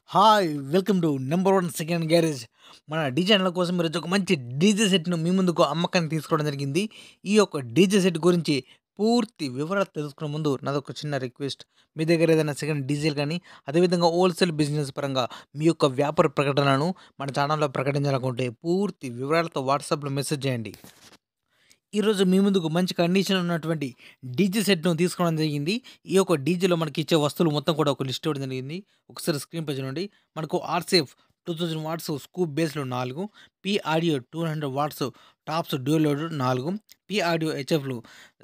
Hi! Welcome to number 1 second garage. మన డీజేల కోసం ఈరోజు ఒక మంచి డీజే సెట్‌ను మీ ముందుకు అమ్మకానికి తీసుకోవడం జరిగింది. ఈ యొక్క డీజే సెట్ గురించి పూర్తి వివరాలు తెలుసుకునే ముందు నాదొక చిన్న రిక్వెస్ట్. మీ దగ్గర ఏదైనా సెకండ్ డీజేలు గానీ, అదేవిధంగా హోల్‌సేల్ బిజినెస్ పరంగా మీ యొక్క వ్యాపార ప్రకటనలను మన ఛానెల్‌లో ప్రకటించాలనుకుంటే పూర్తి వివరాలతో వాట్సాప్‌లో మెసేజ్ చేయండి. ఈరోజు మీ ముందుకు మంచి కండిషన్‌లో ఉన్నటువంటి డీజే సెట్‌ను తీసుకోవడం జరిగింది. ఈ యొక్క డీజేలో మనకిచ్చే వస్తువులు మొత్తం కూడా ఒక లిస్ట్ ఇవ్వడం జరిగింది. ఒకసారి స్క్రీన్ పై చూడండి. మనకు ఆర్‌సేఫ్ 2000 వాట్స్ స్కూప్ బేస్‌లో 4, P audio 200 watts tops dual loaded 4, P audio హెచ్ఎఫ్‌లు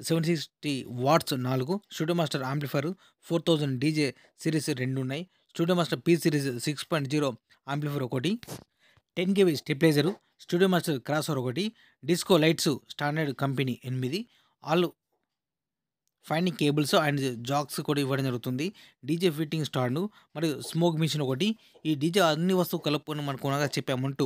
760 watts 4, studio master amplifier 4000 DJ series 2 ఉన్నాయి. Studio master P series 6.0 amplifier ఒకటి, 10 KB stabiliser, studio master crossover ఒకటి, disco lights standard company 8, all finding cables and jacks కూడా ఇవ్వడం జరుగుతుంది. DJ fitting stand మరియు smoke machine ఒకటి. ఈ DJ అన్ని వస్తువు కలుపుకొని మనకు కొనగా చెప్పే అమౌంట్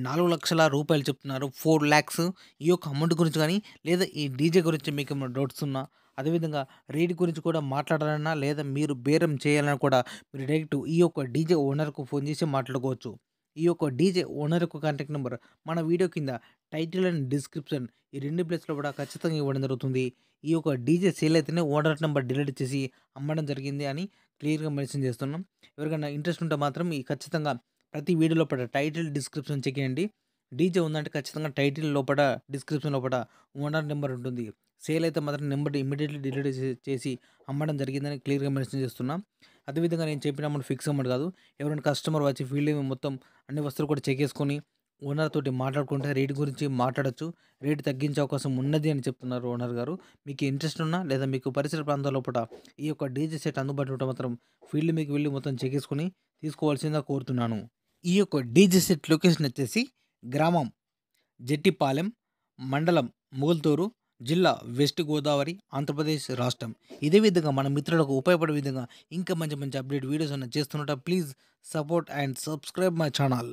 4,00,000 చెప్తున్నారు. 4,00,000. ఈ యొక్క అమౌంట్ గురించి కానీ, లేదా ఈ డీజే గురించి మీకు ఏమైనా డౌట్స్ ఉన్నా, అదేవిధంగా రేట్ గురించి కూడా మాట్లాడాలన్నా, లేదా మీరు బేరం చేయాలన్నా కూడా మీరు డైరెక్ట్ ఈ యొక్క డీజే ఓనర్‌కు ఫోన్ చేసి మాట్లాడుకోవచ్చు. ఈ యొక్క డీజే ఓనర్ యొక్క కాంటాక్ట్ నెంబర్ మన వీడియో కింద టైటిల్ అండ్ డిస్క్రిప్షన్ ఈ 2 ప్లేస్‌లో కూడా ఖచ్చితంగా ఇవ్వడం జరుగుతుంది. ఈ యొక్క డీజే సేల్ అయితేనే ఓనర్ నెంబర్ డిలీట్ చేసి అమ్మడం జరిగింది అని క్లియర్‌గా మెన్షన్ చేస్తున్నాం. ఎవరికైనా ఇంట్రెస్ట్ ఉంటే మాత్రం ఈ ఖచ్చితంగా ప్రతి వీడియో లోపల టైటిల్, డిస్క్రిప్షన్ చెక్ చేయండి. డీజే ఉందంటే ఖచ్చితంగా టైటిల్ లోపల, డిస్క్రిప్షన్ లోపల ఓనర్ నెంబర్ ఉంటుంది. సేల్ అయితే మాత్రం నెంబర్ ఇమ్మీడియేట్‌లీ డిలీట్ చేసి అమ్మడం జరిగిందని క్లియర్‌గా మెన్షన్ చేస్తున్నాం. అదేవిధంగా నేను చెప్పిన అమౌంట్ ఫిక్స్ అమౌంట్ కాదు. ఎవరైనా కస్టమర్ వచ్చి ఫీల్డ్ మొత్తం అన్ని వస్తువులు కూడా చెక్ చేసుకొని ఓనర్ తోటి మాట్లాడుకుంటే రేట్ గురించి మాట్లాడొచ్చు. రేట్ తగ్గించే అవకాశం ఉన్నది అని చెప్తున్నారు ఓనర్ గారు. మీకు ఇంట్రెస్ట్ ఉన్నా లేదా మీకు పరిసర ప్రాంతాల లోపల ఈ యొక్క డీజే సెట్ అందుబాటులో ఉంటే మాత్రం ఫీల్డ్ మీకు వెళ్ళి మొత్తం చెక్ చేసుకొని తీసుకోవాల్సిందిగా కోరుతున్నాను. ఈ యొక్క డీజే సెట్ లొకేషన్ వచ్చేసి గ్రామం జెట్టిపాలెం, మండలం మొగల్తూరు, జిల్లా వెస్ట్ గోదావరి, ఆంధ్రప్రదేశ్ రాష్ట్రం. ఇదే విధంగా మన మిత్రులకు ఉపయోగపడే విధంగా ఇంకా మంచి మంచి అప్డేట్ వీడియోస్ చేస్తున్నట్టు please support and subscribe my channel.